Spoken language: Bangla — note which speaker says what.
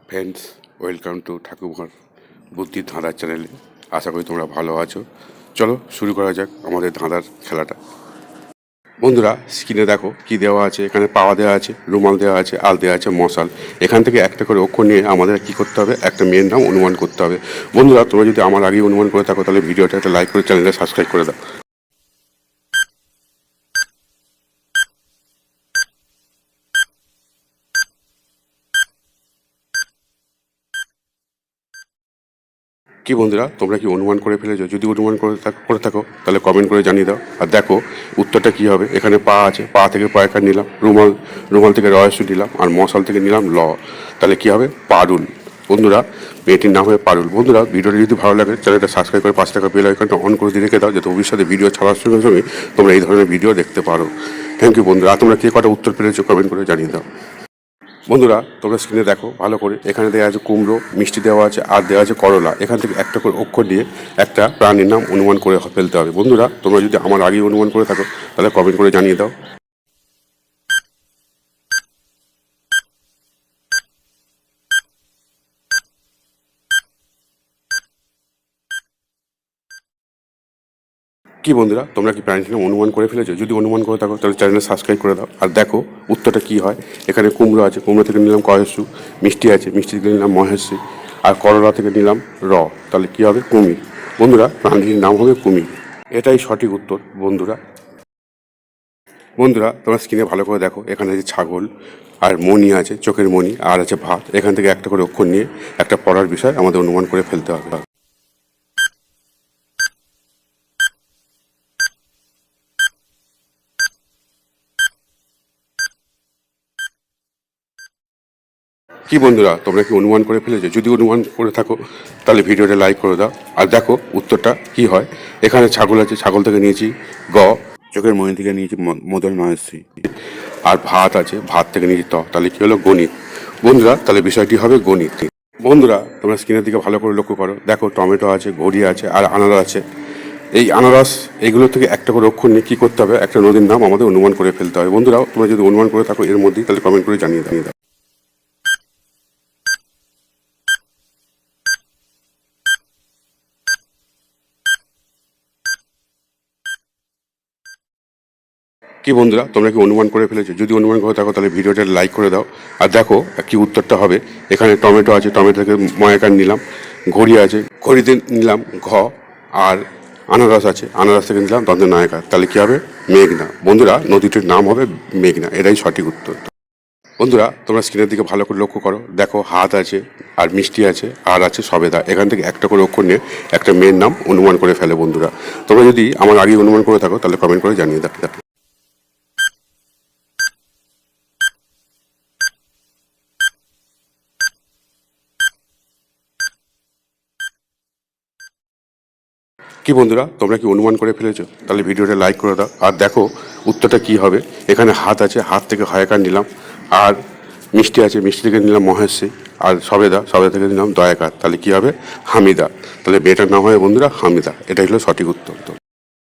Speaker 1: ফ্রেন্ডস, ওয়েলকাম টু ঠাকুমার বুদ্ধির ধাঁধার চ্যানেলে। আশা করি তোমরা ভালো আছো। চলো শুরু করা যাক আমাদের ধাঁধার খেলাটা। বন্ধুরা, স্ক্রিনে দেখো কি দেওয়া আছে। এখানে পাওয়া দেওয়া আছে, রুমাল দেওয়া আছে, আল দেওয়া আছে, মশাল। এখান থেকে একটা করে অক্ষর নিয়ে আমাদের কি করতে হবে, একটা মেয়ের নাম অনুমান করতে হবে। বন্ধুরা, তোমরা যদি আমার আগেই অনুমান করে থাকো তাহলে ভিডিওটা একটা লাইক করে চ্যানেলটা সাবস্ক্রাইব করে দাও। কি বন্ধুরা, তোমরা কি অনুমান করে ফেলেছো? যদি অনুমান করে থাকো তাহলে কমেন্ট করে জানিয়ে দাও। আর দেখো উত্তরটা কি হবে। এখানে পা আছে, পা থেকে পয়কার নিলাম, রুমাল থেকে রয়স্য নিলাম, আর মশাল থেকে নিলাম ল। তাহলে কি হবে? পারুল। বন্ধুরা, মেয়েটির নাম হবে পারুল। বন্ধুরা, ভিডিওটা যদি ভালো লাগে চ্যানেলটা সাবস্ক্রাইব করে 5 টাকা বেল আইকনটা অন করে দিয়ে রেখে দাও, যাতে ভবিষ্যতে ভিডিও ছাড়ার সঙ্গে সঙ্গে তোমরা এই ধরনের ভিডিও দেখতে পারো। থ্যাংক ইউ বন্ধুরা। আর তোমরা কে কটা উত্তর পেরেছো কমেন্ট করে জানিয়ে দাও। বন্ধুরা, তোমরা স্ক্রিনে দেখো ভালো করে। এখানে দেওয়া আছে কুমড়ো, মিষ্টি দেওয়া আছে, আর দেওয়া আছে করলা। এখান থেকে একটা করে অক্ষর দিয়ে একটা প্রাণীর নাম অনুমান করে ফেলতে হবে। বন্ধুরা, তোমরা যদি আমার আগেই অনুমান করে থাকো তাহলে কমেন্ট করে জানিয়ে দাও। কি বন্ধুরা, তোমরা কি প্রাণীটির নাম অনুমান করে ফেলেছো? যদি অনুমান করে থাকো তাহলে চ্যানেলে সাবস্ক্রাইব করে দাও। আর দেখো উত্তরটা কি হয়। এখানে কুমড়ো আছে, কুমড়ো থেকে নিলাম কয়স্যু। মিষ্টি আছে, মিষ্টি থেকে নিলাম মহেশ্বী। আর করলা থেকে নিলাম র। তাহলে কি হবে? কুমির। বন্ধুরা, প্রাণীটির নাম হবে কুমির। এটাই সঠিক উত্তর বন্ধুরা। বন্ধুরা, তোমরা স্ক্রিনে ভালো করে দেখো। এখানে আছে ছাগল, আর মণি আছে, চোখের মণি, আর আছে ভাত। এখান থেকে একটা করে অক্ষর নিয়ে একটা পড়ার বিষয় আমাদের অনুমান করে ফেলতে হবে। কি বন্ধুরা, তোমরা কি অনুমান করে ফেলেছো? যদি অনুমান করে থাকো তাহলে ভিডিওটা লাইক করে দাও। আর দেখো উত্তরটা কি হয়। এখানে ছাগল আছে, ছাগল থেকে নিয়েছি গ। চোখের মণি থেকে নিয়েছি মদন নয়সী। আর ভাত আছে, ভাত থেকে নিয়েছি ত। তাহলে কি হলো? গণিত। বন্ধুরা, তাহলে বিষয়টি হবে গণিত। বন্ধুরা, তোমরা স্ক্রিনের দিকে ভালো করে লক্ষ্য করো। দেখো টমেটো আছে, ঘড়ি আছে, আর আনারস আছে। এই আনারস এইগুলো থেকে একটা করে অক্ষর নিয়ে কী করতে হবে, একটা নদীর নাম আমাদের অনুমান করে ফেলতে হবে। বন্ধুরা, তোমরা যদি অনুমান করে থাকো এর মধ্যেই তাহলে কমেন্ট করে জানিয়ে দাও। কি বন্ধুরা, তোমরা কি অনুমান করে ফেলেছো? যদি অনুমান করে থাকো তাহলে ভিডিওটা লাইক করে দাও। আর দেখো কি উত্তরটা হবে। এখানে টমেটো আছে, টমেটো থেকে ময়াকার নিলাম। ঘড়ি আছে, ঘড়িতে নিলাম ঘ। আর আনারস আছে, আনারস থেকে নিলাম দন্তের নায়কার। তাহলে কি হবে? মেঘনা। বন্ধুরা, নদীটির নাম হবে মেঘনা। এটাই সঠিক উত্তর। বন্ধুরা, তোমরা স্ক্রিনের দিকে ভালো করে লক্ষ্য করো। দেখো হাত আছে, আর মিষ্টি আছে, আর আছে সবেদা। এখান থেকে একটা করে অক্ষর নিয়ে একটা মেয়ের নাম অনুমান করে ফেলে। বন্ধুরা, তোমরা যদি আমার আগে অনুমান করে থাকো তাহলে কমেন্ট করে জানিয়ে দাও। কি বন্ধুরা, তোমরা কি অনুমান করে ফেলেছো? তাহলে ভিডিওটা লাইক করে দাও। আর দেখো উত্তরটা কি হবে। এখানে হাত আছে, হাত থেকে হয়কার নিলাম। আর মিষ্টি আছে, মিষ্টি থেকে নিলাম মহেশ্বী। আর সবেদা থেকে নিলাম দয়াকার। তাহলে কি হবে? হামিদা। তাহলে মেয়েটার নাম হবে বন্ধুরা হামিদা। এটাই হলো সঠিক উত্তর।